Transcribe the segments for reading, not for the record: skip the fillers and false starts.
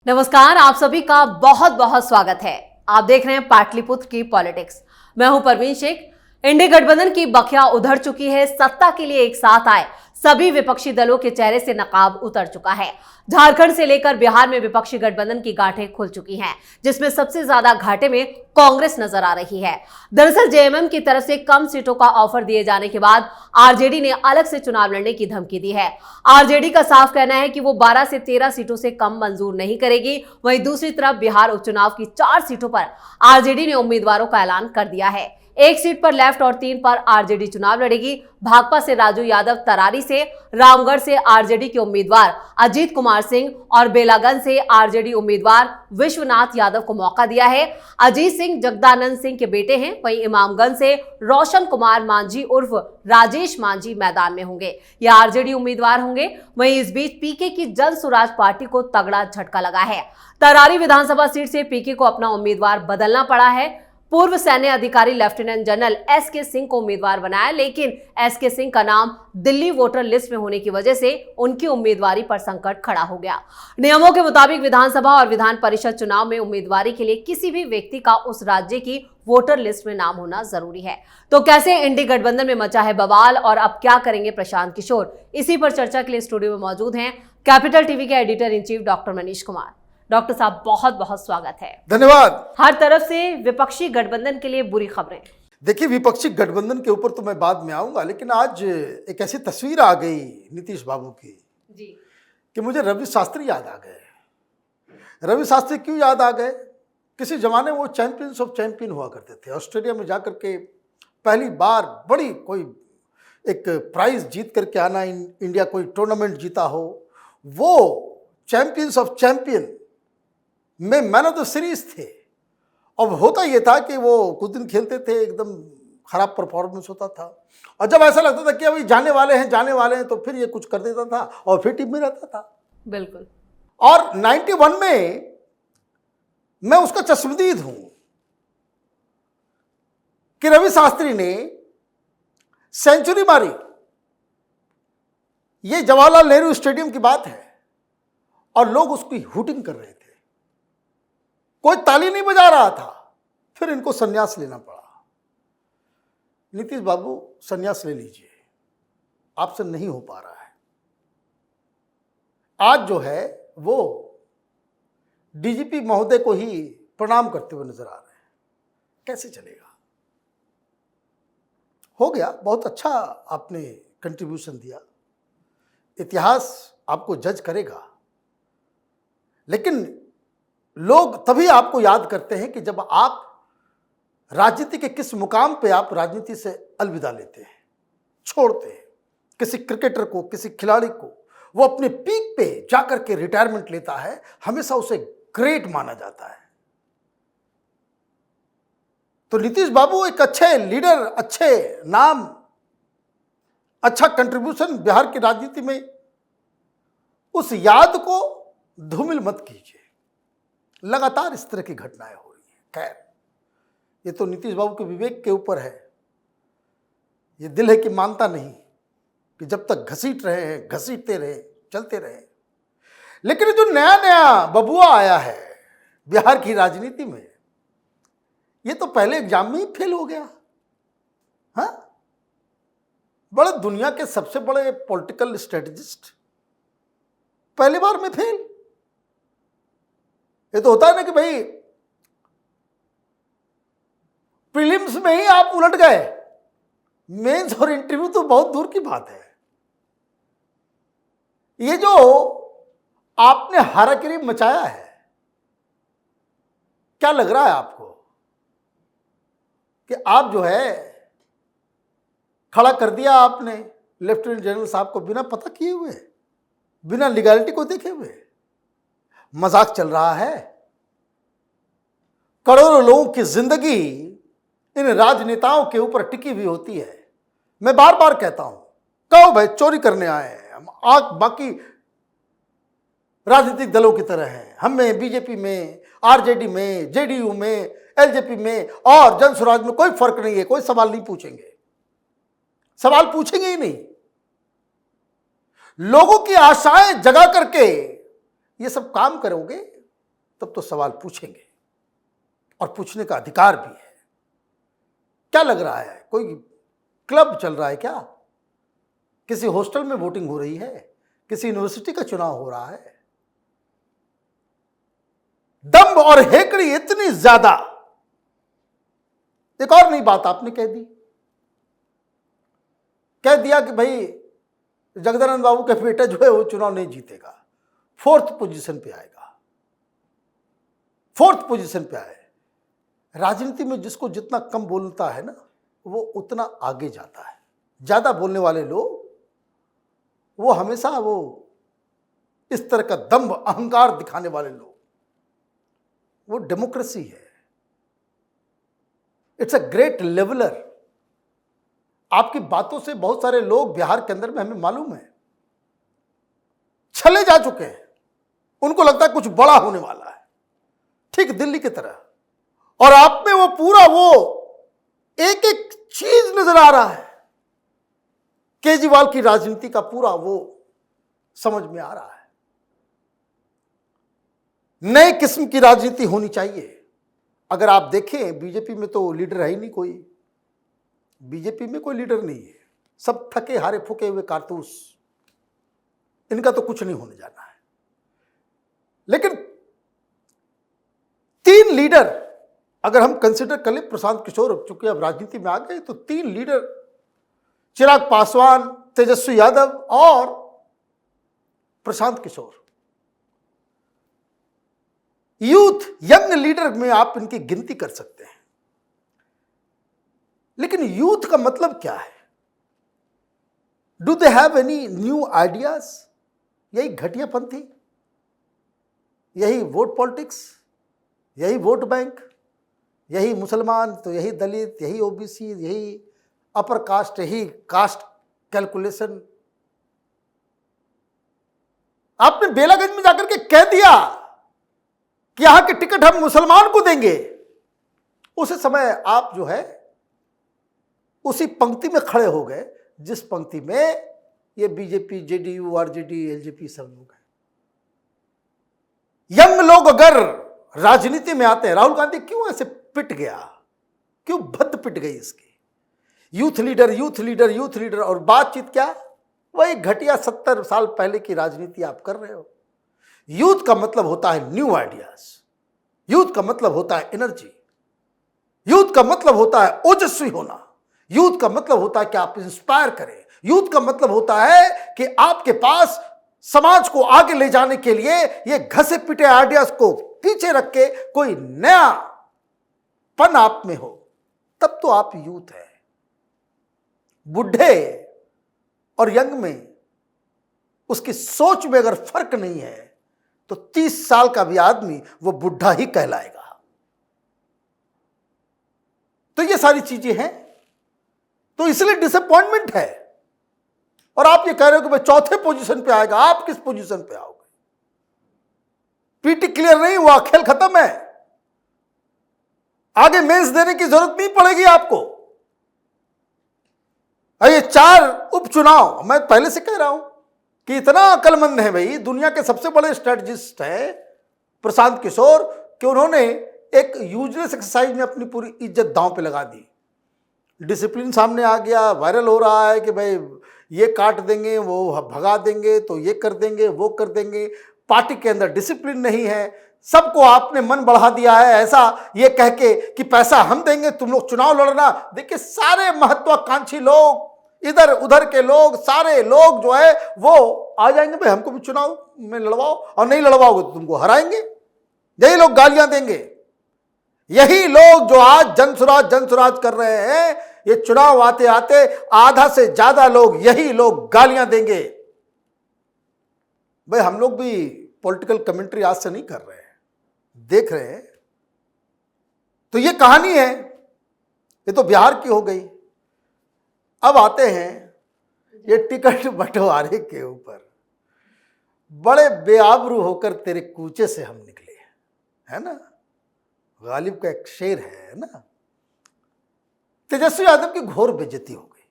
नमस्कार, आप सभी का बहुत बहुत स्वागत है। आप देख रहे हैं पाटलिपुत्र की पॉलिटिक्स। मैं हूं परवीन शेख। इंडी गठबंधन की बखिया उधर चुकी है। सत्ता के लिए एक साथ आए सभी विपक्षी दलों के चेहरे से नकाब उतर चुका है। झारखंड से लेकर बिहार में विपक्षी गठबंधन की गांठें खुल चुकी हैं, जिसमें सबसे ज्यादा घाटे में कांग्रेस नजर आ रही है। दरअसल जेएमएम की तरफ से कम सीटों का ऑफर दिए जाने के बाद आरजेडी ने अलग से चुनाव लड़ने की धमकी दी है। आरजेडी का साफ कहना है कि वो 12 से 13 सीटों से कम मंजूर नहीं करेगी। वहीं दूसरी तरफ बिहार उपचुनाव की 4 सीटों पर आरजेडी ने उम्मीदवारों का ऐलान कर दिया है। एक सीट पर लेफ्ट और 3 पर आरजेडी चुनाव लड़ेगी। भाकपा से राजू यादव तरारी से, रामगढ़ से आरजेडी के उम्मीदवार अजीत कुमार सिंह और बेलागंज से आरजेडी उम्मीदवार विश्वनाथ यादव को मौका दिया है। अजीत सिंह जगदानंद सिंह के बेटे हैं। वहीं इमामगंज से रोशन कुमार मांझी उर्फ राजेश मांझी मैदान में होंगे। यह आरजेडी उम्मीदवार होंगे। वहीं इस बीच पीके की जन स्वराज पार्टी को तगड़ा झटका लगा है। तरारी विधानसभा सीट से पीके को अपना उम्मीदवार बदलना पड़ा है। पूर्व सैन्य अधिकारी लेफ्टिनेंट जनरल एसके सिंह को उम्मीदवार बनाया, लेकिन एसके सिंह का नाम दिल्ली वोटर लिस्ट में होने की वजह से उनकी उम्मीदवारी पर संकट खड़ा हो गया। नियमों के मुताबिक विधानसभा और विधान परिषद चुनाव में उम्मीदवारी के लिए किसी भी व्यक्ति का उस राज्य की वोटर लिस्ट में नाम होना जरूरी है। तो कैसे इंडी गठबंधन में मचा है बवाल और अब क्या करेंगे प्रशांत किशोर, इसी पर चर्चा के लिए स्टूडियो में मौजूद हैं कैपिटल टीवी के editor in chief doctor Manish Kumar. Doctor साहब, बहुत बहुत स्वागत है। धन्यवाद। हर तरफ से विपक्षी गठबंधन के लिए बुरी खबरें। देखिए, विपक्षी गठबंधन के ऊपर तो मैं बाद में आऊंगा, लेकिन आज एक ऐसी तस्वीर आ गई नीतीश बाबू की जी कि मुझे रवि शास्त्री याद आ गए। रवि शास्त्री क्यों याद आ गए? किसी जमाने में वो चैंपियंस ऑफ चैंपियन हुआ करते थे। ऑस्ट्रेलिया में जाकर के पहली बार बड़ी कोई एक प्राइज जीत करके आना, इंडिया कोई टूर्नामेंट जीता हो, वो चैंपियंस ऑफ चैंपियन में मैन ऑफ द सीरीज थे। अब होता ये था कि वो कुछ दिन खेलते थे, एकदम खराब परफॉर्मेंस होता था, और जब ऐसा लगता था कि अभी जाने वाले हैं तो फिर ये कुछ कर देता था और फिर टीम में रहता था। बिल्कुल। और 91 में मैं उसका चश्मदीद हूं कि रवि शास्त्री ने सेंचुरी मारी। ये जवाहरलाल नेहरू स्टेडियम की बात है और लोग उसकी हूटिंग कर रहे थे, कोई ताली नहीं बजा रहा था। फिर इनको संन्यास लेना पड़ा। नीतीश बाबू, संन्यास ले लीजिए, आपसे नहीं हो पा रहा है। आज जो है वो डीजीपी महोदय को ही प्रणाम करते हुए नजर आ रहे हैं। कैसे चलेगा? हो गया, बहुत अच्छा आपने कंट्रीब्यूशन दिया, इतिहास आपको जज करेगा, लेकिन लोग तभी आपको याद करते हैं कि जब आप राजनीति के किस मुकाम पे आप राजनीति से अलविदा लेते हैं, छोड़ते हैं। किसी क्रिकेटर को, किसी खिलाड़ी को, वो अपने पीक पे जाकर के रिटायरमेंट लेता है, हमेशा उसे ग्रेट माना जाता है। तो नीतीश बाबू एक अच्छे लीडर, अच्छे नाम, अच्छा कंट्रीब्यूशन बिहार की राजनीति में, उस याद को धूमिल मत कीजिए। लगातार इस तरह की घटनाएं हो रही हैं। खैर, ये तो नीतीश बाबू के विवेक के ऊपर है। ये दिल है कि मानता नहीं कि जब तक घसीट रहे हैं, घसीटते रहे, चलते रहे। लेकिन जो नया नया बबुआ आया है बिहार की राजनीति में, ये तो पहले एग्जाम में ही फेल हो गया। हाँ, बड़े दुनिया के सबसे बड़े पॉलिटिकल स्ट्रेटेजिस्ट पहली बार में फेल। ये तो होता है ना कि भाई प्रीलिम्स में ही आप उलट गए, मेंस और इंटरव्यू तो बहुत दूर की बात है। ये जो आपने हाराकिरी मचाया है, क्या लग रहा है आपको कि आप जो है खड़ा कर दिया आपने लेफ्टिनेंट जनरल साहब को बिना पता किए हुए, बिना लीगैलिटी को देखे हुए? मजाक चल रहा है। करोड़ों लोगों की जिंदगी इन राजनेताओं के ऊपर टिकी हुई होती है। मैं बार बार कहता हूं, कहो भाई चोरी करने आए हैं हम, आंख बाकी राजनीतिक दलों की तरह हैं। हमें बीजेपी में, आरजेडी में, जेडीयू में, एलजेपी में और जन स्वराज में कोई फर्क नहीं है। कोई सवाल नहीं पूछेंगे, सवाल पूछेंगे ही नहीं। लोगों की आशाएं जगा करके ये सब काम करोगे तब तो सवाल पूछेंगे और पूछने का अधिकार भी है। क्या लग रहा है, कोई क्लब चल रहा है क्या? किसी हॉस्टल में वोटिंग हो रही है? किसी यूनिवर्सिटी का चुनाव हो रहा है? दम्भ और हेकड़ी इतनी ज्यादा। एक और नई बात आपने कह दी, कह दिया कि भाई जगदानंद बाबू का बेटा जो है वो चुनाव नहीं जीतेगा, 4th पोजीशन पे आएगा, 4th पोजीशन पे आए। राजनीति में जिसको जितना कम बोलता है ना, वो उतना आगे जाता है। ज्यादा बोलने वाले लोग वो हमेशा वो इस तरह का दम्भ अहंकार दिखाने वाले लोग, वो डेमोक्रेसी है। It's a great leveller. आपकी बातों से बहुत सारे लोग बिहार के अंदर में हमें मालूम है छले जा चुके हैं। उनको लगता है कुछ बड़ा होने वाला है, ठीक दिल्ली की तरह। और आप में वो पूरा वो एक एक चीज नजर आ रहा है। केजरीवाल की राजनीति का पूरा वो समझ में आ रहा है। नए किस्म की राजनीति होनी चाहिए। अगर आप देखें बीजेपी में तो लीडर है ही नहीं कोई। बीजेपी में कोई लीडर नहीं है, सब थके हारे फूके हुए कारतूस। इनका तो कुछ नहीं होने जाना है। लेकिन 3 लीडर अगर हम कंसिडर कर ले, प्रशांत किशोर चूंकि अब राजनीति में आ गए, तो 3 लीडर, चिराग पासवान, तेजस्वी यादव और Prashant Kishor, youth young leader में आप इनकी गिनती कर सकते हैं। लेकिन यूथ का मतलब क्या है? Do they have any new ideas? यही घटियापंथी, यही वोट पॉलिटिक्स, यही वोट बैंक, यही मुसलमान तो यही दलित, यही ओबीसी, यही अपर कास्ट, यही कास्ट कैलकुलेशन। आपने बेलागंज में जाकर के कह दिया कि यहां की टिकट हम मुसलमान को देंगे, उस समय आप जो है उसी पंक्ति में खड़े हो गए जिस पंक्ति में ये बीजेपी, जेडीयू, आरजेडी, एलजेपी सब लोग हैं। यंग लोग अगर राजनीति में आते हैं, राहुल गांधी क्यों ऐसे पिट गया, क्यों भद्द पिट गई इसकी? Youth leader, youth leader, youth leader, और बातचीत क्या? वही घटिया 70 साल पहले की राजनीति आप कर रहे हो। यूथ का मतलब होता है न्यू आइडियाज, यूथ का मतलब होता है एनर्जी, यूथ का मतलब होता है ओजस्वी होना, यूथ का मतलब होता है कि आप इंस्पायर करें, यूथ का मतलब होता है कि आपके पास समाज को आगे ले जाने के लिए ये घसे पिटे आइडियाज को पीछे रख के कोई नया पन आप में हो, तब तो आप यूथ है। बुढ़े और यंग में उसकी सोच में अगर फर्क नहीं है तो 30 साल का भी आदमी वो बुढ़ा ही कहलाएगा। तो ये सारी चीजें हैं, तो इसलिए डिसअपॉइंटमेंट है। और आप ये कह रहे हो कि भाई 4थे पोजीशन पे आएगा, आप किस पोजीशन पे आओगे? पीटी क्लियर नहीं हुआ, खेल खत्म है। आगे मेंस देने की जरूरत नहीं पड़ेगी आपको। ये 4 उपचुनाव, मैं पहले से कह रहा हूं कि इतना अक्लमंद है भाई, दुनिया के सबसे बड़े स्ट्रेटजिस्ट है प्रशांत किशोर, कि उन्होंने एक यूजलेस एक्सरसाइज में अपनी पूरी इज्जत दांव पे लगा दी। डिसिप्लिन सामने आ गया, वायरल हो रहा है कि भाई ये काट देंगे, वो भगा देंगे, तो ये कर देंगे, वो कर देंगे। पार्टी के अंदर डिसिप्लिन नहीं है, सबको आपने मन बढ़ा दिया है, ऐसा ये कह के कि पैसा हम देंगे, तुम लोग चुनाव लड़ना। देखिए सारे महत्वाकांक्षी लोग, इधर उधर के लोग, सारे लोग जो है वो आ जाएंगे, भाई हमको भी चुनाव में लड़वाओ, और नहीं लड़वाओगे तो तुमको हराएंगे। यही लोग गालियां देंगे, यही लोग जो आज जनसुराज कर रहे हैं, ये चुनाव आते आते आधा से ज्यादा लोग, यही लोग गालियां देंगे। भाई हम लोग भी पॉलिटिकल कमेंट्री आज से नहीं कर रहे हैं, देख रहे हैं। तो ये कहानी है, ये तो बिहार की हो गई। अब आते हैं ये टिकट बंटवारे के ऊपर। बड़े बेआबरू होकर तेरे कूचे से हम निकले, है ना? गालिब का एक शेर है ना? तेजस्वी यादव की घोर बेइज्जती हो गई।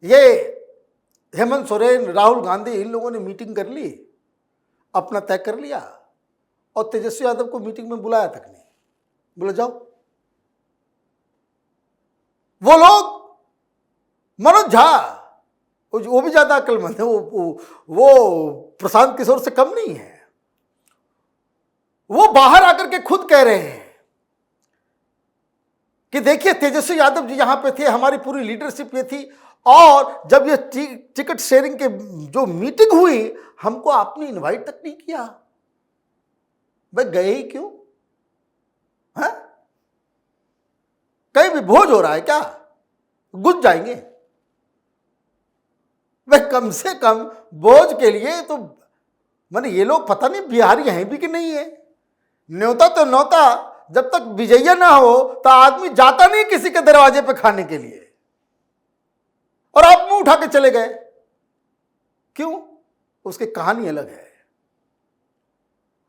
ये हेमंत सोरेन, राहुल गांधी, इन लोगों ने मीटिंग कर ली, अपना तय कर लिया और तेजस्वी यादव को मीटिंग में बुलाया तक नहीं। बोले जाओ। वो लोग, मनोज झा, वो भी ज्यादा अक्लमंद है, वो प्रशांत किशोर से कम नहीं है। वो बाहर आकर के खुद कह रहे हैं कि देखिए तेजस्वी यादव जी यहां पे थे, हमारी पूरी लीडरशिप ये थी, और जब ये टिकट शेयरिंग के जो मीटिंग हुई, हमको आपने इनवाइट तक नहीं किया। भाई गए ही क्यों? है कहीं भी भोज हो रहा है क्या? गुज जाएंगे। भाई कम से कम भोज के लिए तो माने ये लोग पता नहीं बिहारी हैं भी कि नहीं है। न्योता तो न्योता, जब तक विजयी ना हो तो आदमी जाता नहीं किसी के दरवाजे पे खाने के लिए, और आप मुंह उठा के चले गए क्यों? उसकी कहानी अलग है।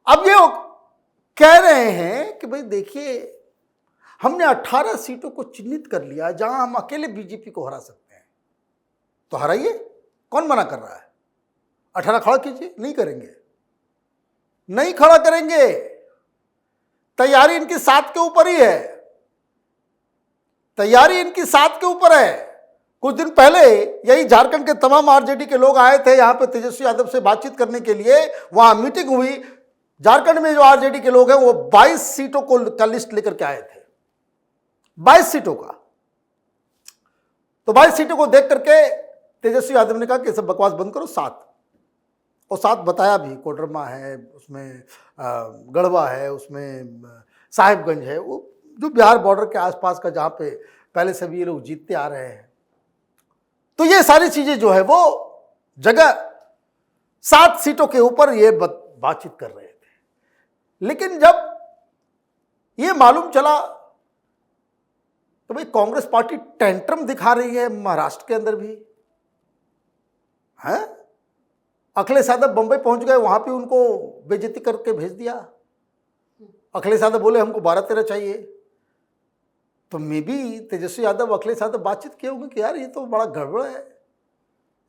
अब ये कह रहे हैं कि भाई देखिए हमने 18 सीटों को चिन्हित कर लिया जहां हम अकेले बीजेपी को हरा सकते हैं, तो हराइए। कौन मना कर रहा है? 18 खड़ा कीजिए। नहीं करेंगे, नहीं खड़ा करेंगे। तैयारी इनकी 7 के ऊपर ही है, तैयारी इनकी 7 के ऊपर है। कुछ दिन पहले यही झारखंड के तमाम आरजेडी के लोग आए थे यहां पे तेजस्वी यादव से बातचीत करने के लिए, वहां मीटिंग हुई। झारखंड में जो आरजेडी के लोग हैं वो 22 सीटों का लिस्ट लेकर के आए थे, 22 सीटों का। तो 22 सीटों को देख करके तेजस्वी यादव ने कहा कि सब बकवास बंद करो, 7, और 7 बताया भी। कोडरमा है, उसमें गढ़वा है, उसमें साहिबगंज है, वो जो बिहार बॉर्डर के आसपास का जहाँ पे पहले से भी ये लोग जीतते आ रहे हैं। तो ये सारी चीजें जो है वो जगह 7 सीटों के ऊपर ये बातचीत कर रहे थे। लेकिन जब ये मालूम चला तो भाई कांग्रेस पार्टी टेंट्रम दिखा रही है महाराष्ट्र के अंदर भी है। अखिलेश यादव बंबई पहुंच गए, वहां पे उनको बेइज्जती करके भेज दिया। अखिलेश यादव बोले हमको 12-13 चाहिए। तो मे भी तेजस्वी यादव अखिलेश यादव बातचीत किए होंगे कि यार ये तो बड़ा गड़बड़ है,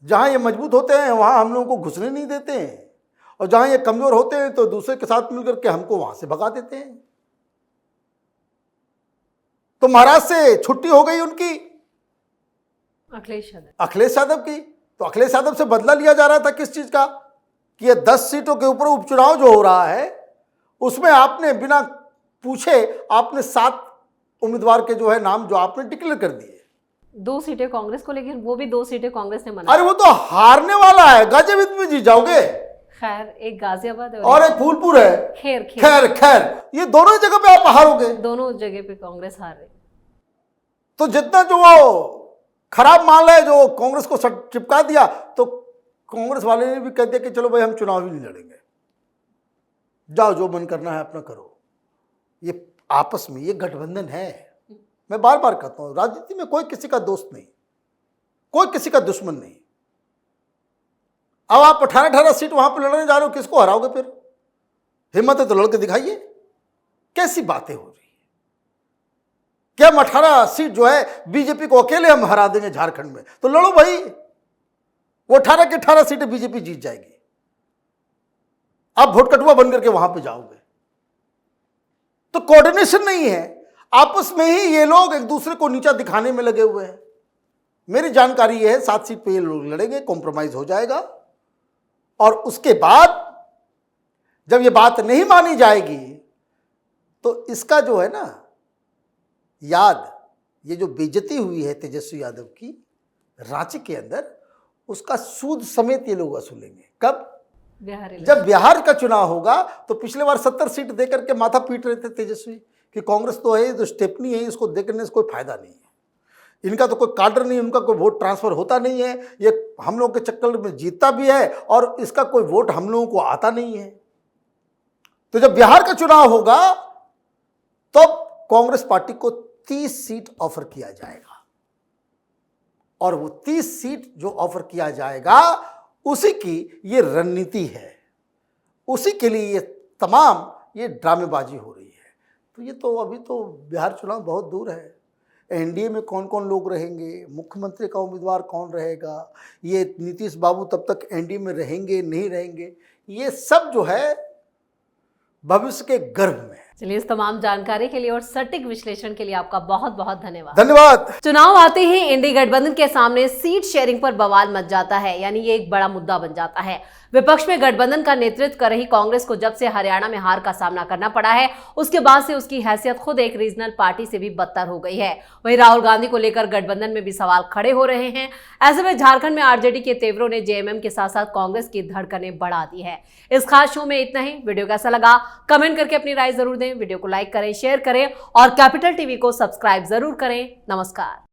जहां ये मजबूत होते हैं वहां हम लोगों को घुसने नहीं देते हैं, और जहां ये कमजोर होते हैं तो दूसरे के साथ मिलकर के हमको वहां से भगा देते हैं। तो महाराष्ट्र से छुट्टी हो गई उनकी, अखिलेश यादव की। तो अखिलेश यादव से बदला लिया जा रहा था किस चीज का? कि ये 10 सीटों के ऊपर उपचुनाव जो हो रहा है उसमें आपने बिना पूछे आपने 7 उम्मीदवार के जो है नाम जो आपने डिक्लेयर कर दिए। 2 सीटें कांग्रेस को, लेकिन वो भी 2 सीटें कांग्रेस ने मना। अरे वो तो हारने वाला है, गाजियाबाद में जीत जाओगे। खैर, एक गाजियाबाद है और एक फूलपुर है। खैर खैर खैर ये दोनों जगह पे आप हारोगे, दोनों जगह पे कांग्रेस हार रही। तो जितना जो वो खराब माल है जो कांग्रेस को चिपका दिया, तो कांग्रेस वाले ने भी कह दिया कि चलो भाई हम चुनाव ही नहीं लड़ेंगे, जाओ जो मन करना है अपना करो। ये आपस में ये गठबंधन है। मैं बार बार कहता हूं राजनीति में कोई किसी का दोस्त नहीं, कोई किसी का दुश्मन नहीं। अब आप 18-18 सीट वहां पर लड़ने जा रहे हो, किसको हराओगे फिर? हिम्मत है तो लड़के दिखाइए। कैसी बातें हो रही है कि हम 18 सीट जो है बीजेपी को अकेले हम हरा देंगे झारखंड में, तो लड़ो भाई, वो 18 की 18 सीटें बीजेपी जीत जाएगी। आप वोट कटुआ बन करके वहां पे जाओगे। तो कोऑर्डिनेशन नहीं है, आपस में ही ये लोग एक दूसरे को नीचा दिखाने में लगे हुए हैं। मेरी जानकारी ये है 7 सीट पे ये लोग लड़ेंगे, कॉम्प्रोमाइज हो जाएगा, और उसके बाद जब ये बात नहीं मानी जाएगी तो इसका जो है ना याद, ये जो बेइज्जती हुई है तेजस्वी यादव की रांची के अंदर, उसका सूद समेत ये लोग वसूलेंगे। कब? जब बिहार का चुनाव होगा। तो पिछले बार 70 सीट देकर के माथा पीट रहे थे तेजस्वी कि कांग्रेस तो है, तो स्टेपनी है, इसको देखने से कोई फायदा नहीं है, इनका तो कोई काडर नहीं, उनका कोई वोट ट्रांसफर होता नहीं है, ये हम लोगों के चक्कर में जीतता भी है और इसका कोई वोट हम लोगों को आता नहीं है। तो जब बिहार का चुनाव होगा तो कांग्रेस पार्टी को 30 सीट ऑफर किया जाएगा, और वो 30 सीट जो ऑफर किया जाएगा उसी की ये रणनीति है, उसी के लिए ये तमाम ये ड्रामेबाजी हो रही है। तो ये तो अभी तो बिहार चुनाव बहुत दूर है। एनडीए में कौन कौन लोग रहेंगे, मुख्यमंत्री का उम्मीदवार कौन रहेगा, ये नीतीश बाबू तब तक एनडीए में रहेंगे नहीं रहेंगे, ये सब जो है भविष्य के गर्भ में। चलिए, इस तमाम जानकारी के लिए और सटीक विश्लेषण के लिए आपका बहुत बहुत धन्यवाद। धन्यवाद। चुनाव आते ही इंडी गठबंधन के सामने सीट शेयरिंग पर बवाल मच जाता है, यानी ये एक बड़ा मुद्दा बन जाता है। विपक्ष में गठबंधन का नेतृत्व कर रही कांग्रेस को जब से हरियाणा में हार का सामना करना पड़ा है, उसके बाद से उसकी हैसियत खुद एक रीजनल पार्टी से भी बदतर हो गई है। वहीं राहुल गांधी को लेकर गठबंधन में भी सवाल खड़े हो रहे हैं। ऐसे में झारखंड में आरजेडी के तेवरों ने जेएमएम के साथ साथ कांग्रेस की धड़कनें बढ़ा दी है। इस खास शो में इतना ही। वीडियो कैसा लगा कमेंट करके अपनी राय जरूर दें। वीडियो को लाइक करें, शेयर करें और कैपिटल टीवी को सब्सक्राइब जरूर करें। नमस्कार।